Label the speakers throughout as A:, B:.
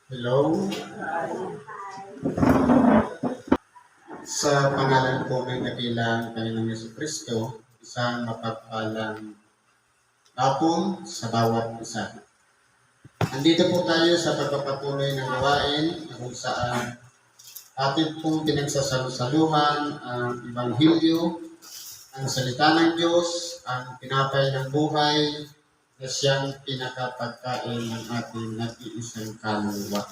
A: Hello, sa pangalan po ng dakilang Panginoong Jesucristo, isang mapagpalang hapon sa bawat isa. Nandito po tayo sa pagpapatuloy ng gawain kung saan atin pong pinagsasalusaluhan ang Ebanghelyo, ang salita ng Diyos, ang tinapay ng buhay na siyang pinakapagkain ng ating nag-iisang kaluluwa.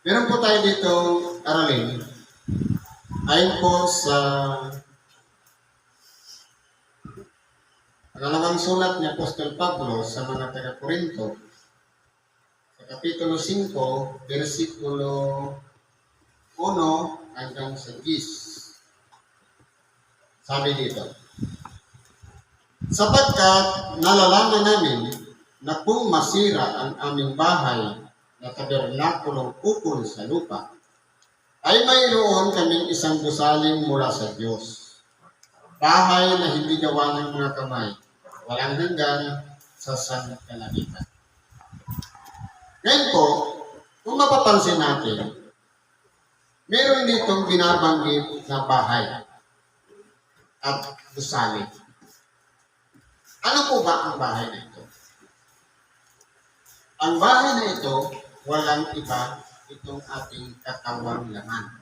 A: Meron po tayo dito aralin. Ayon po sa pangalawang sulat ni Apostol Pablo sa mga taga-Korinto, sa Kapitulo 5, versikulo 1 hanggang sa 10. Sabi dito, sapagkat nalalaman namin na kung masira ang aming bahay na tabernakulong ukol sa lupa, ay mayroon kaming isang gusaling mula sa Diyos. Bahay na hindi gawa ng mga kamay, walang hanggan sa sangkalagitan. Ngayon po, kung mapapansin natin, meron ditong binabanggit na bahay at gusali. Ano po ba ang bahay na ito? Ang bahay na ito, walang iba itong ating katawang laman.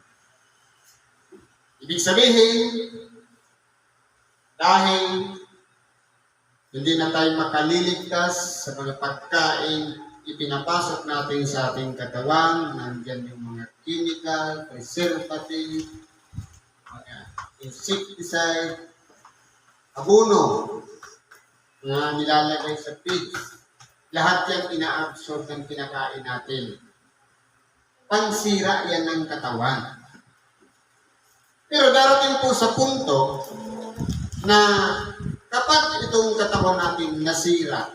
A: Ibig sabihin, dahil hindi na tayo makaliligtas sa mga pagkain ipinapasok natin sa ating katawan, nandiyan yung mga chemical, preservative, mga insecticide, abono na nilalagay sa pigs. Lahat yan ina-absorb ng kinakain natin. Pansira yan ng katawan. Pero darating po sa punto na kapag itong katawan natin nasira,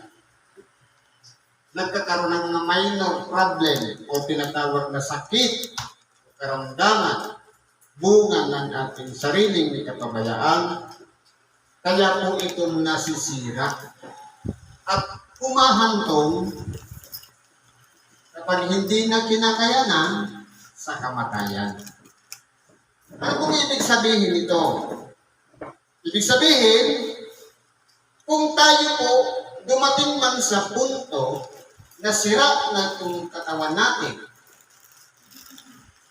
A: nagkakaroon ng mga minor problem o tinatawag na sakit o karamdaman, bunga ng ating sariling may kapabayaan, kaya po itong nasisira at humahantong kapag hindi na kinakayanan sa kamatayan. Ano kung ibig sabihin ito? Ibig sabihin, kung tayo po dumating man sa punto na sira na itong katawan natin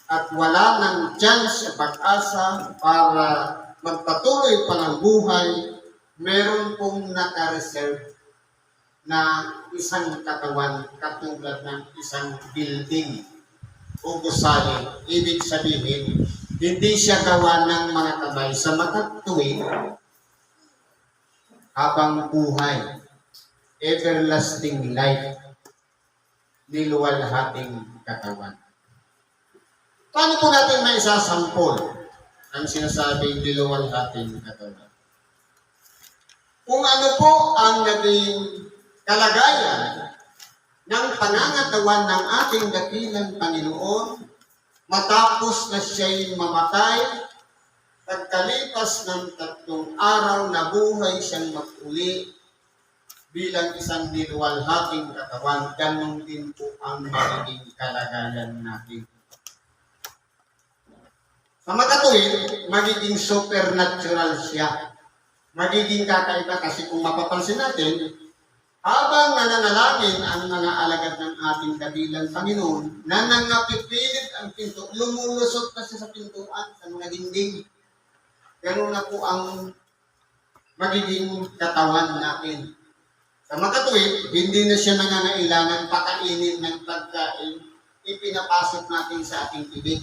A: at wala ng chance sa pag-asa para magpatuloy pa ng buhay, meron pong naka-reserve na isang katawan katulad ng isang building o gusali. Ibig sabihin, hindi siya gawa ng mga kamay sa matatuwid habang buhay, everlasting life, niluwalhating katawan. Paano po natin maisasampol ang sinasabing niluwalhating katawan? Kung ano po ang naging kalagayan ng pangangatawan ng ating dakilang Panginoon matapos na siya'y mamatay, pagkalipas ng 3 araw na buhay siyang mag-uli bilang isang niluwalhating katawan, ganun din po ang magiging kalagayan natin. Sa makatuwid, magiging supernatural siya. Magiging kakaiba kasi kung mapapansin natin, habang nananalangin ang mga alagad ng ating dakilang Panginoon, na nangapipilit ang pinto, lumulusot na siya sa pintuan, sa mga dingding. Ganun na po ang magiging katawan natin. Sa makatuwid, hindi na siya nangangailangan pakainin ng pagkain, ipinapasok natin sa ating bibig,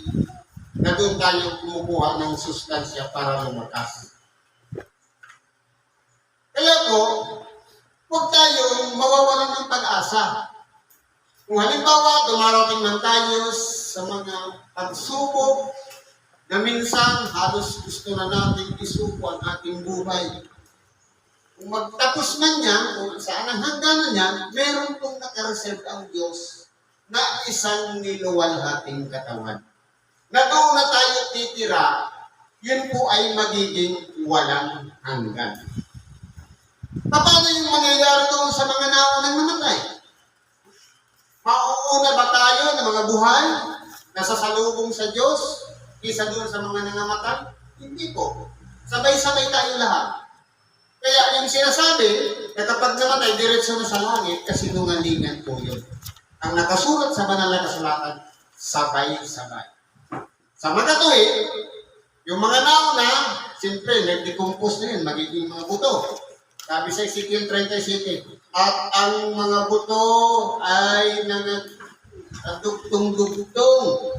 A: na doon tayo kumukuha ng sustansya para lumakas. Kaya po, huwag tayong mawawalan ng pag-asa. Kung halimbawa, dumarating man tayo sa mga pagsubok na minsan halos gusto na natin isuko ang ating buhay. Kung magtapos man yan, kung saan ang hangganan niya, meron pong nakareserve ang Diyos na isang niluwalhating katawan. Na doon na tayo titira, yun po ay magiging walang hanggan. Paano yung mangyayari doon sa mga naunang namatay? Mauuna mga buhay na sasalubong sa Diyos kisa doon sa mga nangamatay? Hindi po. Sabay-sabay tayo lahat. Kaya yung sinasabi na kapag namatay, diretso na sa langit, kasinungalingan po yun. Ang nakasulat sa banal na kasulatan, sabay-sabay. Sa makatuwid, yung mga nauna, siyempre, nag-decompose na yun, magiging mga buto. Sabi sa Ezekiel 37, at ang mga buto ay nagdugtong-dugtong,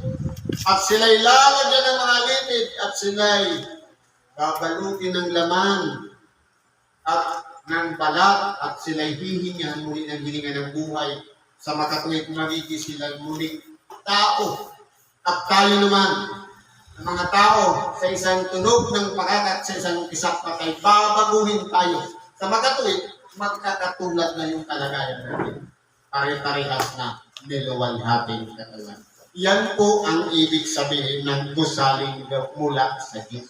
A: at sila'y lalagyan ng mga litid, at sila'y babalutin ng laman, at ng balat, at sila'y hihingan muli ng hininga ng buhay. Sa makatuwid, magiging silang muling tao. At tayo naman, ang mga tao, sa isang tunog ng pakakat, sa isang isak patay, babaguhin tayo. Sa makatuwid, magkakatulad na yung kalagayan natin. Pare-parehas na niluwalhating katawan. Yan po ang ibig sabihin ng gusaling mula sa Diyos.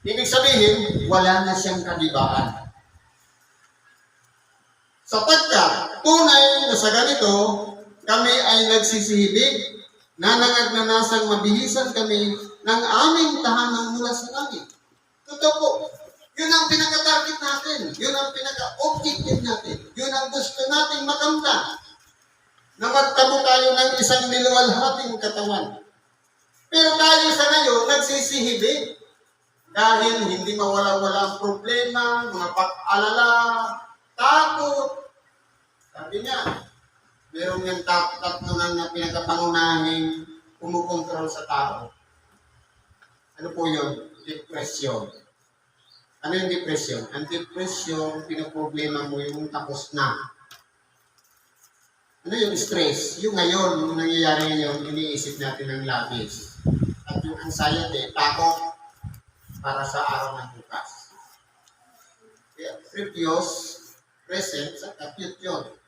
A: Ibig sabihin, wala na siyang kagibaan. Sapagkat tunay na sa ganito, kami ay nagsisihibig na nangagnanasang mabihisan kami ng aming tahanang mula sa langit. Totoo po, yun ang pinaka-target natin. Yun ang pinaka-objective natin. Yun ang gusto nating makamtan. Na magtamo tayo ng isang niluwalhating katawan. Pero tayo sa ngayon, nagsisihibig. Dahil hindi mawala-wala ang problema, mga pag-alala, takot. Sabi niya, meron yung tatlo na pinakapangunahing kumukontrol sa tao. Ano po yun? Depresyon. Ano yung depression? Ang depression, pinaproblema mo yung tapos na. Ano yung stress? Yung ngayon, yung nangyayari ngayon, iniisip natin ng labis. At yung anxiety, takot para sa araw ng bukas. Kaya, previous, present, at future.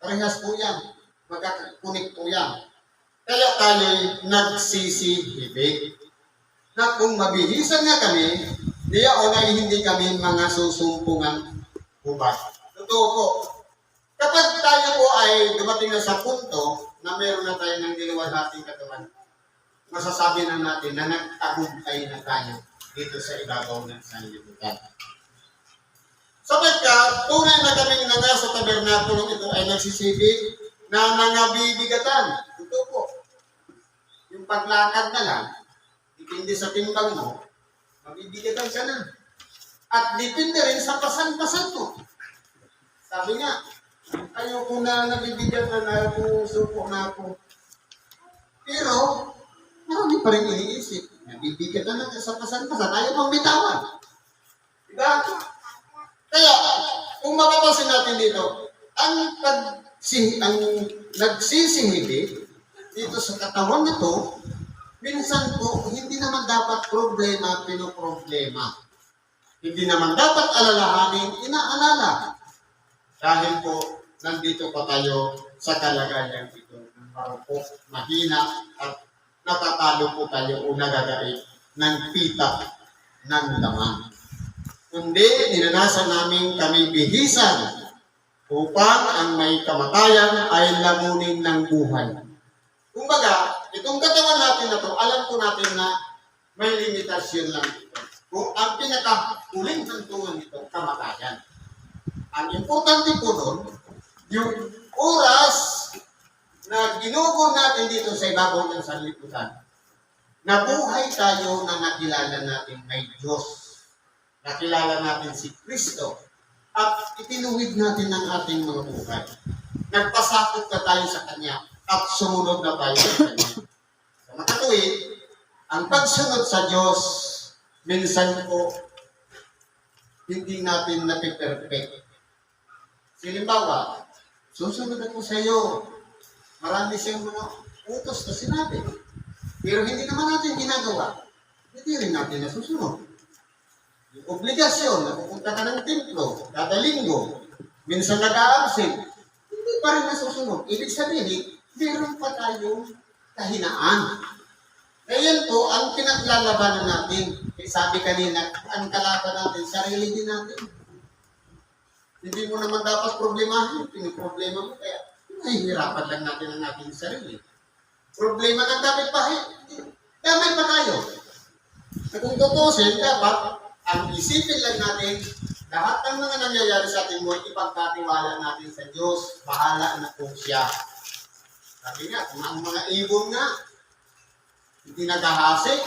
A: Parehas po yan. Magkakakunik po yan. Kaya tayo'y nagsisihibig na kung mabihisan nga kami, diyaon ay hindi kami mga susumpungang hubad. Totoo po. Kapag tayo po ay dumating na sa punto na meron na tayo ng diliwalhating katawan, masasabi na natin na nagtagumpay na tayo dito sa ibabaw ng sanlibutan. Sapagkat tunay na kaming nasa tabernakulong ito ay nagsisibig na nangabibigatan. Ito po. Yung paglakad na lang, depende sa timbang mo, mabibigatan ka na. At depende rin sa pasan-pasan mo. Sabi nga, ayoko na nabibigatan na ako, suko na ako. Pero, marami pa rin iniisip. Nabibigatan na sa pasan-pasan, ayaw pang bitawan. Diba? Kaya, kung mapapasin natin dito, ang nagsisihibig dito sa katawan na to, minsan po, hindi naman dapat problema, pinoproblema. Hindi naman dapat alalahanin, inaalala. Dahil po, nandito pa tayo sa kalagayan ito ng marupok, mahina, at natatalo po tayo o nagagait ng pita ng laman. Kundi, ninanasan namin kami bihisan upang ang may kamatayan ay lamunin ng buhay. Kumbaga, itong katawan natin na to, alam po natin na may limitasyon lang ito. Kung ang pinaka-uling hantungan nito, kamatayan. Ang importante po doon, yung oras na ginugo natin dito sa ibabaw ng sanlibutan, nabuhay tayo na nakilala natin may Diyos. Nakilala natin si Kristo. At itinuwid natin ang ating mga buhay. Nagpasakot na tayo sa Kanya at sumunod na tayo sa Kanya. Sa makatuwid, ang pagsunod sa Diyos, minsan po, hindi natin napiperfect. Halimbawa, susunod ako sa iyo. Marami siyang mga utos na sinabi. Pero hindi naman natin ginagawa. Hindi rin natin nasusunod. Yung obligasyon na pupunta ka ng templo, kada linggo, minsan nag-a-absent, hindi pa rin nasusunod. Ibig sabihin, meron pa tayong kahinaan. Ngayon po, ang pinaglalabanan natin, sabi kanina, ang kalaban natin, sarili din natin. Hindi mo naman dapat problemahin, piniproblema mo, kaya nahihirapan lang natin ang ating sarili. problema ng kapitbahay. Damay pa tayo. Na kung tutusin, dapat ang isipin lang natin, lahat ng mga nangyayari sa ating buhay, ipagkatiwala natin sa Diyos. Bahala na po siya. Sabi nga, kung ang mga ibon nga, hindi nagahasik,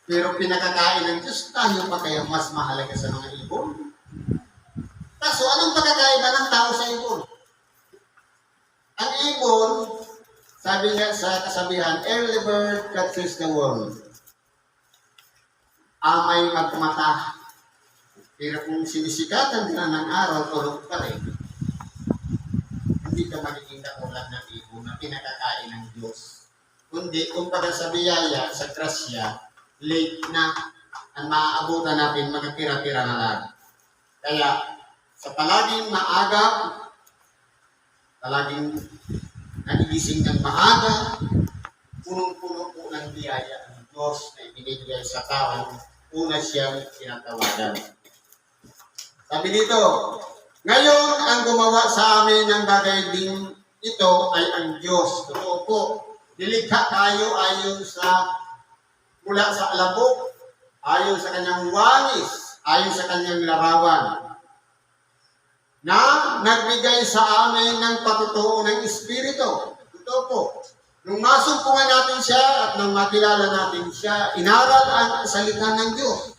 A: pero pinakakain ng Diyos, tayo pa kaya mas mahalaga sa mga ibon? Kaso, anong pagkakaiba ng tao sa ibon? Ang ibon, sabi nga sa kasabihan, early bird catches the worm. Amay magmata. Pero kung sinisikatan ka ng araw, tulog pa rin, hindi ka magiging katulad ng ibon na pinakakain ng Diyos. Kundi, kung pala sa biyaya, sa grasya, late na ang maaabutan natin, magkatira-tira na lang. Kaya, sa palaging maaga, palaging nagigising ng maaga, punong-puno po ng biyaya ng Diyos na ibinigay sa tao, una siyang tinatawagan. Sabi dito, ngayon ang gumawa sa amin ng bagay din ito ay ang Diyos. Totoo po, nilikha tayo ayon sa mula sa alabok, ayon sa kanyang wangis, ayon sa kanyang larawan, na nagbigay sa amin ng patutuo ng Espiritu. Ito po, nung masumpungan natin siya at nung makilala natin siya, inaral ang salita ng Diyos.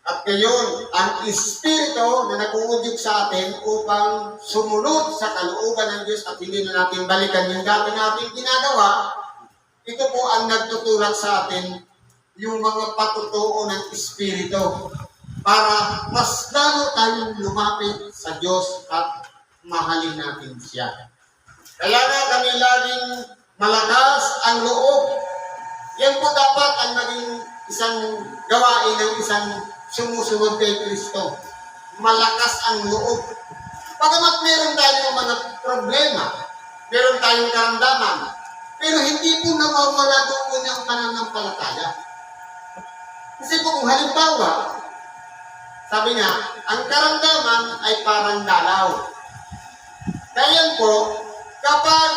A: At ngayon, ang Espiritu na nag-uudyok sa atin upang sumunod sa kalooban ng Diyos at hindi na natin balikan yung dati natin ginagawa, ito po ang nagtutulak sa atin yung mga patutuo ng Espiritu para mas lalo tayong lumapit sa Diyos at mahalin natin siya. Kaya nga kami laging malakas ang loob. Yan po dapat ang maging isang gawain ng isang sumusunod kay Kristo. Malakas ang loob. Pagamat meron tayong mga problema, meron tayong karamdaman, pero hindi po nawawala doon ang pananampalataya. Kasi po kung halimbawa, sabi nga, ang karamdaman ay parang dalaw. Kaya po, kapag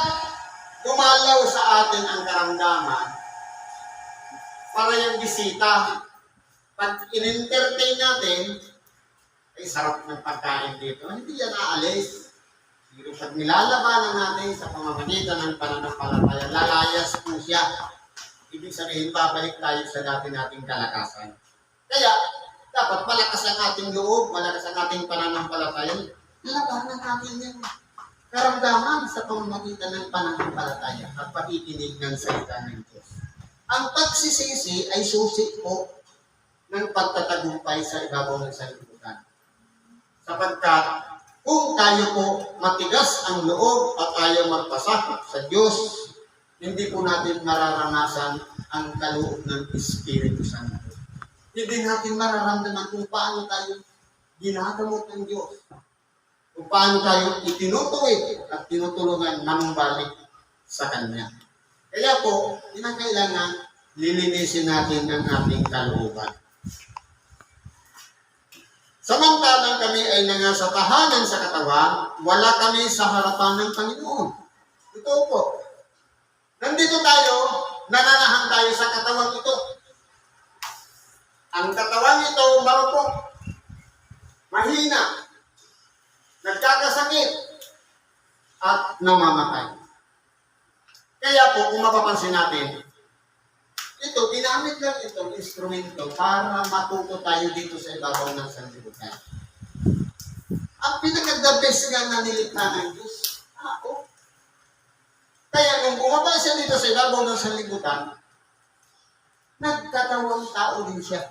A: dumalaw sa atin ang karamdaman, para yung bisita, pag in-entertain natin, ay sarap ng pagkain dito, hindi yan aalis. Pero pag nilalabanan natin sa pamamagitan ng pananampalataya, lalayas po siya. Ibig sabihin, babalik tayo sa dati nating kalakasan. Kaya, dapat malakas ang ating loob, malakas ang ating pananampalataya. Labanan natin yung karamdaman sa pamamagitan ng pananampalataya at pakikinig ng salita ng Diyos. Ang pagsisisi ay susi po ng pagtatagumpay sa ibabaw ng sanlibutan. Sapagkat kung tayo po matigas ang loob at ayaw magpasakop sa Diyos, hindi po natin mararanasan ang kaloob ng Espiritu Santo. Hindi natin mararamdaman kung paano tayo ginagamot ng Diyos. Kung paano tayo itinutuwid at tinutulungan manumbalik sa Kanya. Kaya po, kinakailangan lilinisin natin ang ating kalooban. Samantalang kami ay nasa tahanan sa katawan, wala kami sa harapan ng Panginoon. Ito po. Nandito tayo, nananahan tayo sa katawan ito. Ang katawan ito, marupok, mahina, nagkakasakit, at namamatay. Kaya po, kung mapapansin natin, ito, ginamit lang itong instrumento para matuto tayo dito sa ibabaw ng sanlibutan. Ang pinaka-the best nga na nilikha ng Diyos, ako. Kaya nung bumaba siya dito sa ibabaw ng sanlibutan, nagkatawang tao din siya.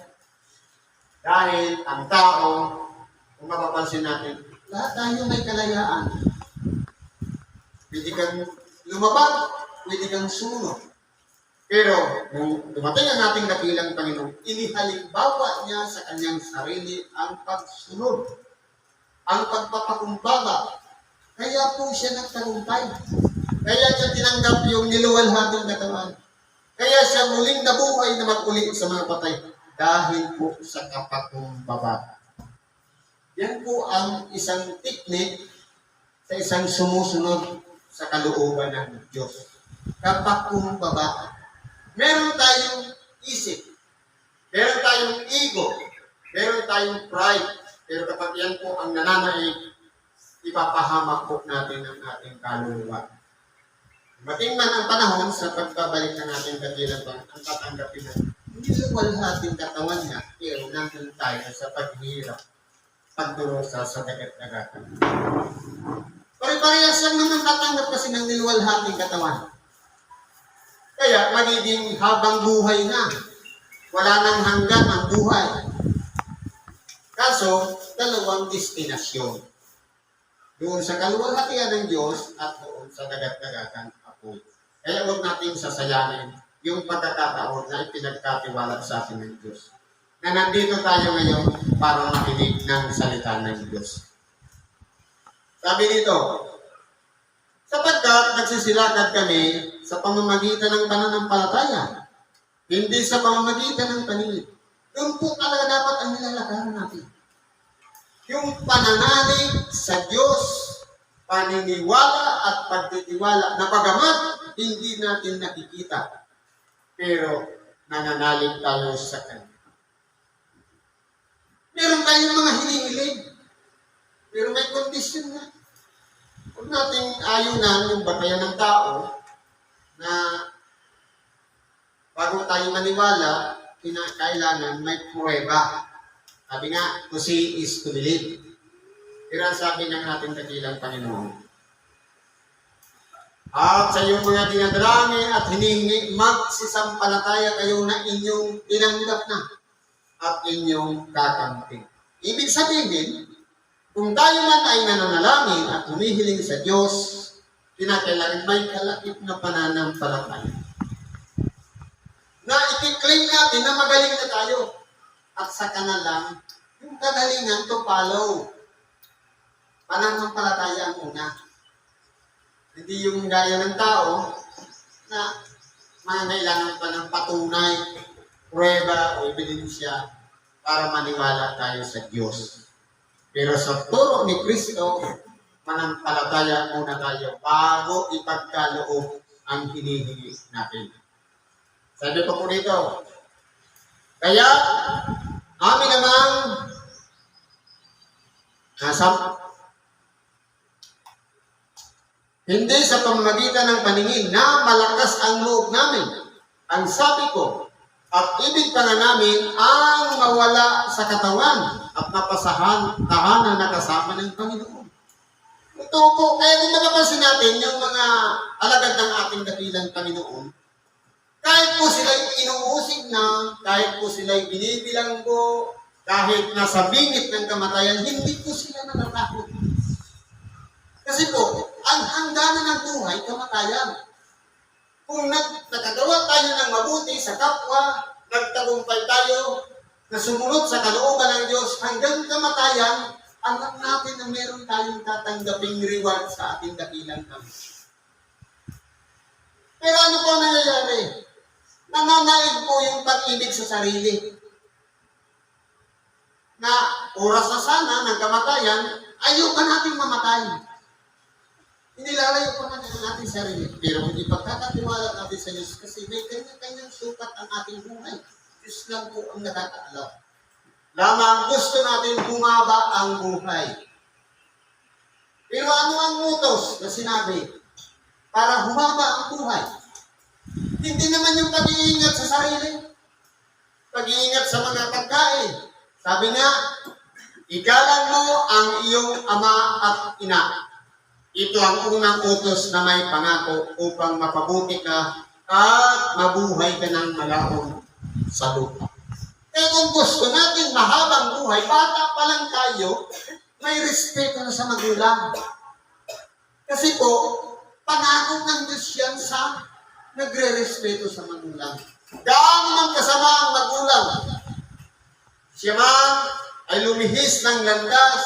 A: Dahil ang tao, kung mapapansin natin, lahat tayo may kalayaan. Pwede kang lumabag, pwede kang sumunod. Pero, nung dumating ang ating dakilang Panginoon, inihalimbawa niya sa kanyang sarili ang pagsunod, ang pagpapakumbaba. Kaya po siya nagtagumpay. Kaya siya tinanggap yung niluwalhatong katawan. Kaya siya muling nabuhay na mag-uli sa mga patay dahil po sa kapakumbaba. Yan po ang isang teknik sa isang sumusunod sa kalooban ng Diyos. Kapagkumbaba, meron tayong isip, meron tayong ego, meron tayong pride, pero kapag yan po ang nananaig, ipapahamak po natin ang ating kaluluwa. Mating man ang panahon sa pagbabalik ng ating katilaban, ang tatanggapin natin. Hindi luwalhating katawan niya, pero nandun tayo sa paghirap, pagdurusa sa dagat-dagatan. Pare-parehas lang naman tatanggap kasi ng niluwalhating katawan. Kaya magiging habang buhay na. Wala nang hanggan ang buhay. Kaso, dalawang destinasyon. Doon sa kaluwalhatian ng Diyos at doon sa dagat-dagatan apoy. Kaya huwag natin sasayanin yung pagkakataon na ipinagkatiwala sa atin ng Diyos. Na nandito tayo ngayon para makinig ng salita ng Diyos. Sabi dito, sapagkat nagsisilakad kami sa pamamagitan ng pananampalataya, hindi sa pamamagitan ng paningin. Doon po talaga dapat ang nilalakaran natin. Yung pananalig sa Diyos, paniniwala at pagtitiwala na bagamat hindi natin nakikita, pero nananalig tayo sa Kanya. Meron tayong mga hinihiling, pero may kondisyon na. Huwag nating ayunan yung batayan ng tao na bago tayo maniwala, kailangan may pruweba. Sabi nga, to see is to believe. Pero ang sabi ng ating dakilang Panginoon, at sa iyong mga dinadalangin at hinihingi, magsisampalataya kayo na inyong tinanggap na at inyong kakamting. Ibig sabihin, kung tayo man ay nananalangin at humihiling sa Diyos, kinakailangan may kalakip na pananampalataya. Na ikiklaim natin na magaling na tayo. At saka na lang, yung kagalingan to follow. Pananampalataya ang una. Hindi yung gaya ng tao na mangailangan pa ng patunay, pruweba o ebidensya para maniwala tayo sa Diyos. Pero sa turo ni Kristo, manampalataya muna tayo bago ipagkaloob ang hinihingi natin. Sabi ko po dito, kaya amin namang hindi sa pamamagitan ng paningin na malakas ang loob namin. Ang sabi ko, at ibig pa nga namin ang mawala sa katawan at napasahan tahanan na kasama ng Panginoon. Ito po, kaya kung mapapansin natin yung mga alagad ng ating dakilang Panginoon, kahit po sila'y inuusig na, kahit po sila'y binibilanggo, kahit nasa bingit ng kamatayan, hindi po sila natatakot. Kasi po, ang hangganan ng buhay, kamatayan. Kung nakagawa tayo ng mabuti sa kapwa, nagtagumpay tayo, na sumunod sa kalooban ng Diyos, hanggang kamatayan, alam natin na meron tayong tatanggaping reward sa ating dakilang Panginoon. Pero ano po nangyayari? Nananaig po yung pag-ibig sa sarili. Na oras na sana ng kamatayan, ayaw pa natin mamatay. Inilalayo pa natin ang ating sarili. Pero hindi pagkakatiwala natin sa Diyos kasi may kanya-kanyang sukat ang ating buhay. Diyos lang po ang nakakaalam. Lamang gusto natin bumaba ang buhay. Pero ano ang utos na sinabi? Para humaba ang buhay. Hindi naman yung pag-iingat sa sarili. Pag-iingat sa mga pagkain. Sabi nga, igalang mo ang iyong ama at ina. Ito ang unang utos na may pangako upang mapabuti ka at mabuhay ka ng malahong sa lupa. Kaya kung gusto natin mahabang buhay, bata pa lang tayo, may respeto na sa magulang. Kasi po, pangako ng Diyos yan sa nagre-respeto sa magulang. Gaano man kasama ang magulang, siya man ay lumihis ng landas,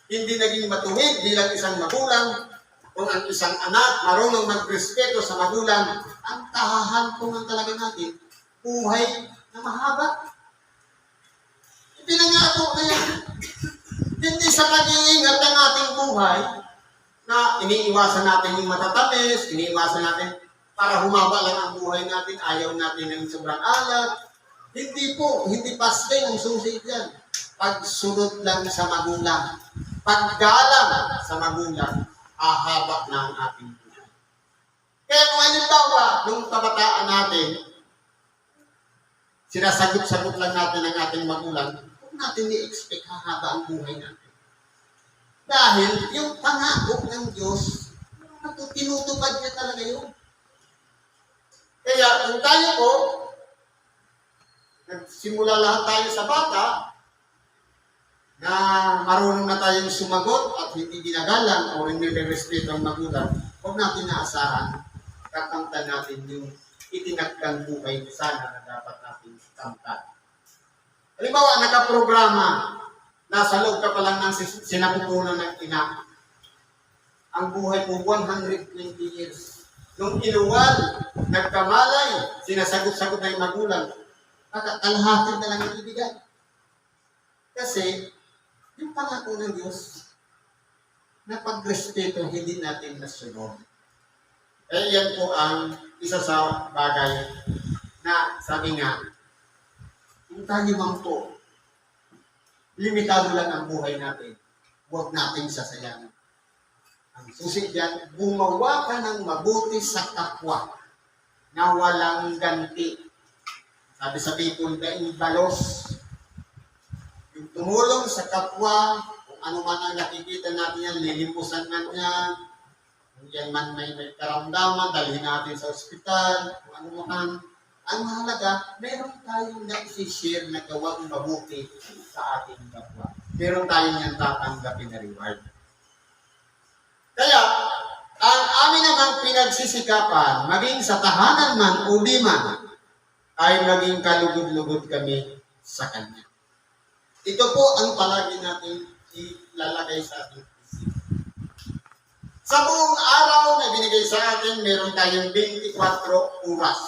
A: hindi naging matuwid bilang isang magulang. Kung ang isang anak marunong magrespeto sa magulang, ang kahahantungan talaga natin, buhay na mahaba. Ipinangako na yan. Hindi sa pag-iingat ng ating buhay, na iniiwasan natin yung matatamis, iniiwasan natin para humaba lang ang buhay natin, ayaw natin ng sobrang alat. Hindi po, hindi paste ang susi dyan. Pagsunod lang sa magulang, paggalang sa magulang, ahaba na ang ating buhay. Kaya kung halimbawa, nung kabataan natin, sinasagot-sagot lang natin ang ating magulang, huwag natin i-expect hahaba ang buhay natin. Dahil yung pangako ng Diyos, tinutupad niya talaga yun. Kaya kung tayo po, nagsimula lahat tayo sa bata, na marunong na tayong sumagot at hindi ginagalang o hindi respeto ang magulang, huwag natin naasahan, kakamtan natin yung itinagkang buhay sana na dapat natin kamtan. Halimbawa, nakaprograma, nasa loob ka pa lang ng sinapupunan ng ina. Ang buhay mo, 120 years. Nung inuwal, nagkamalay, sinasagot-sagot na yung magulang, kalahati na lang ang ibigay. Kasi, yung pangako ng Diyos, na pagrespeto, hindi natin nasunod. Eh, yan po ang isa sa bagay na sabi nga, kung tayo man po, limitado lang ang buhay natin, huwag natin sasayangin. Ang susi diyan, gumawa ka ng mabuti sa kapwa na walang ganti. Sabi sa people, daing balos. Yung tumulong sa kapwa, kung ano man ang nakikita natin yan, lilimpusan man yan, kung yan man may karamdaman, dalhin natin sa ospital, kung ano man. Ang mahalaga, meron tayong na-share na gawang mabuti sa ating kapwa. Meron tayong yan tatanggapin na reward. Kaya, ang amin namang pinagsisikapan, maging sa tahanan man o di man, ay maging kalugod-lugod kami sa Kanya. Ito po ang palagi natin ilalagay sa ating isip. Sa buong araw na binigay sa atin, meron tayong 24 oras.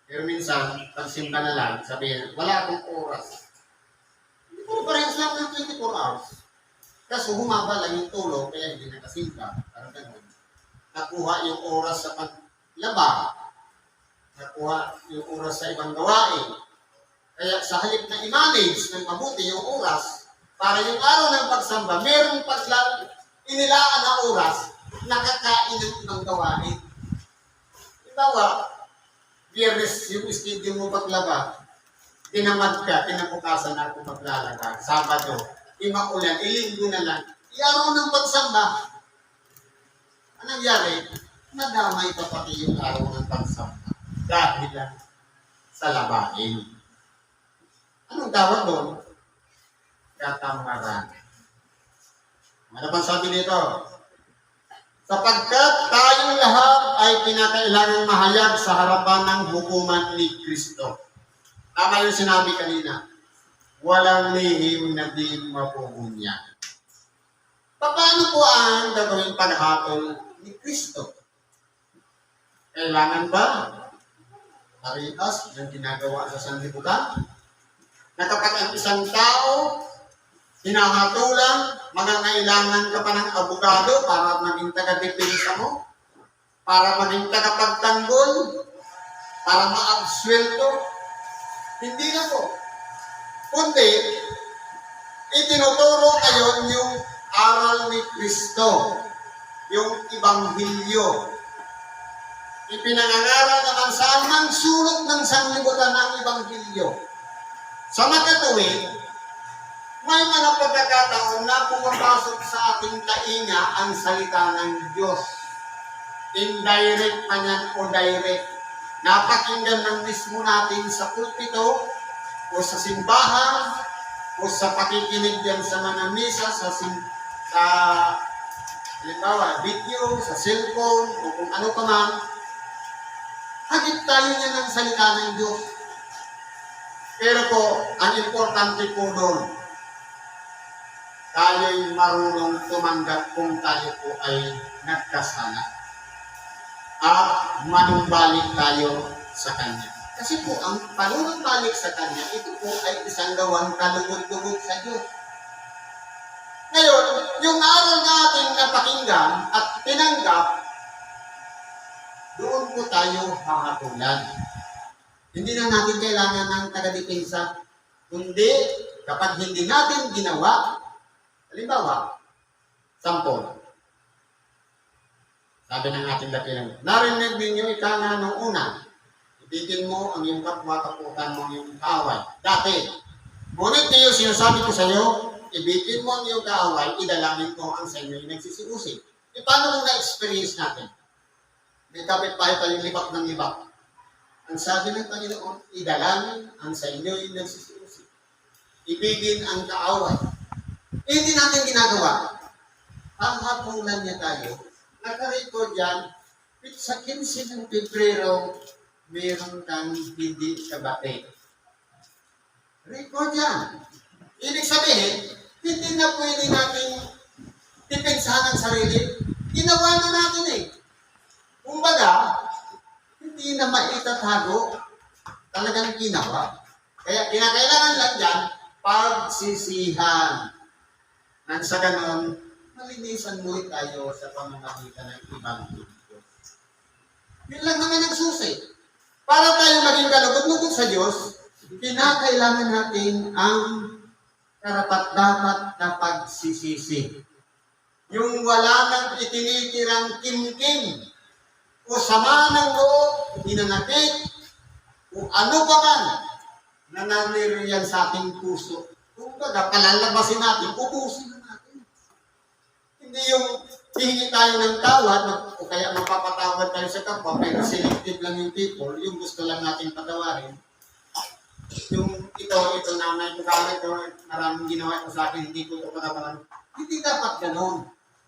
A: Pero minsan, pagsimba na lang, sabihin, wala akong oras. Hindi po parehas lang ng 24 hours. Kaso humaba lang yung tulog, kaya hindi nakasimba. Parang ganun. Nakuha yung oras sa paglaba. Nakuha yung oras sa ibang gawain. Kaya sa halip na i-manage ng mabuti yung oras, para yung araw ng pagsamba, merong inilaan na oras, nakakain ng ibang gawain. Itawa, Biyernes yung schedule mo paglaba, tinamad ka, kinabukasan na ako maglalagay. Sabado, imaulan, ilinggo na lang. Iaraw ng pagsamba. Anong nangyari? Nadamay pa pati yung araw ng pagsamba. Dahil lang sa labahin. Anong tawag doon? Katamaran. Ano bang sabi nito? Sapagkat tayong lahat ay kinakailangang mahayag sa harapan ng hukuman ni Kristo. Tama yung sinabi kanina. Walang lihim na di mapupunyan. Paano po ang gagawin paghatol ni Kristo? Kailangan ba parehas yung ginagawa sa sanlibutan? Na kapag ang isang tao hinahatulan, magangailangan ka pa ng abogado para maging taga-depensa mo, para maging tagapagtanggol, para ma-absuelto. Hindi na po. Kundi, itinuturo kayo yung aral ni Kristo, yung Ibanghilyo. Ipinangangaral naman saan mang sulok ng sanlibutan ng Ibanghilyo. Sa makatuwid, may mga pagkakataon na pumapasok sa ating tainga ang salita ng Diyos. Indirect man yan o direct. Napakinggan ng mismo natin sa pulpito o sa simbahan o sa pakikinig yan sa mga misa, sa halimbawa, video, sa cellphone o kung ano pa man. Hagip tayo niya ng salita ng Diyos. Pero po, ang importante po doon, tayo'y marunong tumanggap kung tayo po ay nagkasala. At manumbalik tayo sa Kanya. Kasi po, ang panunumbalik sa Kanya, ito po ay isang gawang kalugod-lugod sa Diyos. Ngayon, yung aral na ating napakinggan at tinanggap, doon po tayo hahatulan. Hindi na natin kailangan ng taga-depensa. Kundi, kapag hindi natin ginawa, halimbawa, sample. Sabi ng ating dakilang, narinig ninyo ika nga nung una, ibigin mo ang iyong kapwa, taputan mo ang iyong kaaway. Dati, ngunit niyo sinasabi ko sa iyo, ibigin mo ang iyong kaaway, idalangin ko ang sa inyo yung nagsisiusi. E paano kung na-experience natin? May kapit-bahay tayong libak ng libak. Ang sabi ng Panginoon, idalangin ang sa inyo yung nagsisiusi. Ibigin ang kaaway. E hindi natin ginagawa. Ang hapunan niya tayo, naka-record yan, sa 15 ng Pebrero, meron kang hindi kabate. Record yan. Ibig sabihin, hindi na pwede natin depensahan ang sarili. Ginawa na natin eh. Kumbaga, hindi na maitatago. Talagang ginawa. Kaya kinakailangan lang dyan, pagsisihan. Nang sa ganon, malinisan muli tayo sa pamamagitan ng ibang Diyos. Yun lang naman ang susi. Para tayo maging kalugod-lugod sa Diyos, kinakailangan natin ang karapat-dapat na pagsisisi. Yung wala nang itinitirang kimkim o sama ng loob, hinanakit, o ano pa man na naniriyan sa ating puso. Kung baga, palalabasin natin, ubusin na natin. Hindi yung hihingi tayo ng tawad o kaya mapapatawad tayo sa kapwa, pero selective lang yung people, yung gusto lang natin patawarin. Yung ito nanay ko kami, ito, maraming ginawa ko sa akin, hindi ko ito patawarin. Hindi dapat ganon.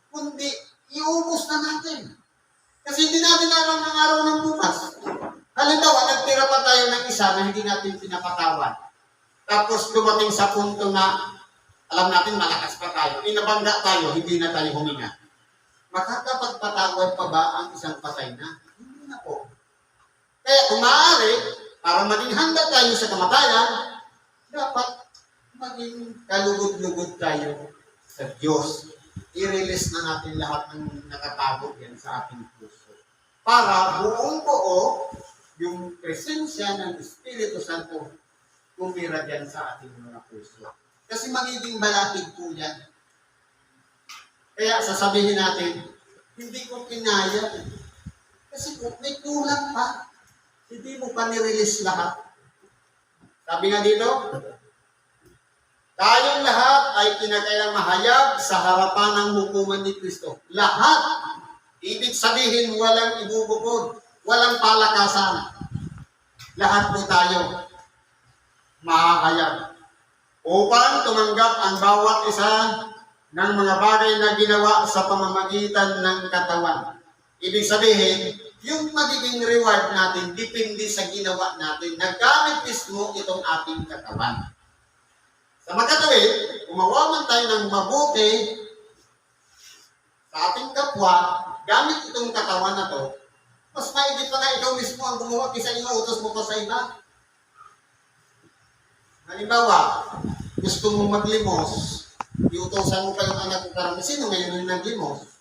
A: Kundi, iubos na natin. Kasi hindi natin alam ng araw ng bukas. Halimbawa, nagtira pa tayo ng isa na hindi natin pinapatawad. Tapos dumating sa punto na alam natin malakas pa tayo, inabangga tayo, hindi na tayo huminga. Makakapagpatawad pa ba ang isang patay na? Hindi na po. Kaya kung maaari, para maging handa tayo sa kamatayan, dapat maging kalugod-lugod tayo sa Diyos. I-release na natin lahat ng nakatago yan sa ating puso. Para buong buo yung presensya ng Espiritu Santo tumira dyan sa ating mga puso. Kasi magiging balakid po yan. Kaya sasabihin natin, hindi ko kinaya. Kasi may kulang pa. Hindi mo pa nirelease lahat. Sabi nga dito, tayong lahat ay kinakailang mahayag sa harapan ng hukuman ni Kristo. Lahat. Ibig sabihin, walang ibubukod. Walang palakasan. Lahat po tayo mahahayag. Upang tumanggap ang bawat isa ng mga bagay na ginawa sa pamamagitan ng katawan. Ibig sabihin, yung magiging reward natin depende sa ginawa natin. Nagkamit mismo itong ating katawan. Sa makatawid, gumawa man tayo ng mabuti sa ating kapwa, gamit itong katawan na to, mas maigit pa na ikaw mismo ang gumawa kaysa inuutos mo pa sa iba. Halimbawa, gusto mo maglimos, iutosan mo pa yung anak ko karami. Sino ngayon yung naglimos?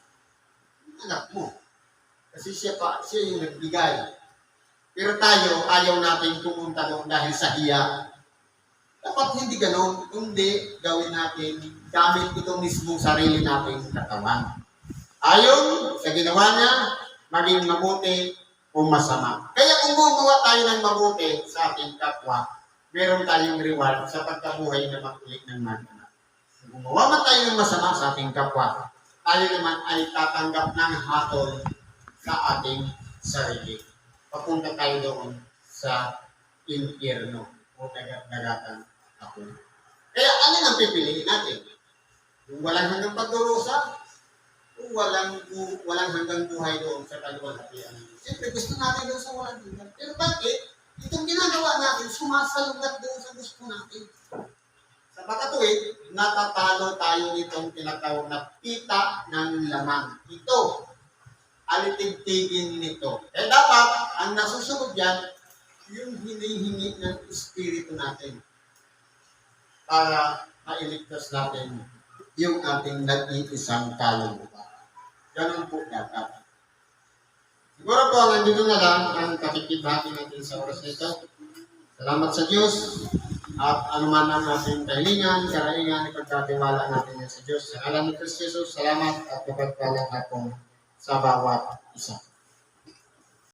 A: Yung anak mo. Kasi siya yung nagbigay. Pero tayo, ayaw natin pumunta doon dahil sa hiya. Dapat hindi ganon, kundi gawin natin gamit ito mismo sarili nating katawan. Ayon sa ginawa niya, maging mabuti o masama. Kaya kung gumawa tayo ng mabuti sa ating kapwa, meron tayong reward sa pagkabuhay na makulit ng mga. Kung gumawa man tayo ng masama sa ating kapwa, tayo naman ay tatanggap ng hatol sa ating sarili. Papunta tayo doon sa impyerno o dagat-dagatan ako. Kaya alin ang pipiliin natin? Yung walang hanggang pagdurusa o walang hanggang buhay doon sa kaluwalhatian. Siyempre gusto natin doon sa walang hanggang. Pero bakit? Itong ginagawa natin, sumasalungat doon sa gusto natin. Sa makatuwid, natatalo tayo nitong tinatawag na pita ng laman. Ito, alitigtigin nito. Eh dapat, ang nasusunod yan, yung hinihingi ng Espiritu natin para mailigtas natin yung ating nag-iisang kaluluwa. Ganun po dapat. Siguro po, nandito na lang ang pakikibahagi natin sa oras nito. Salamat sa Diyos at anuman ang ating kahilingan, karaingan, ipagkatiwala natin yan sa Diyos. Sa ngalan ni Kristo Jesus, salamat at kapagpalang hapon sa bawat isa.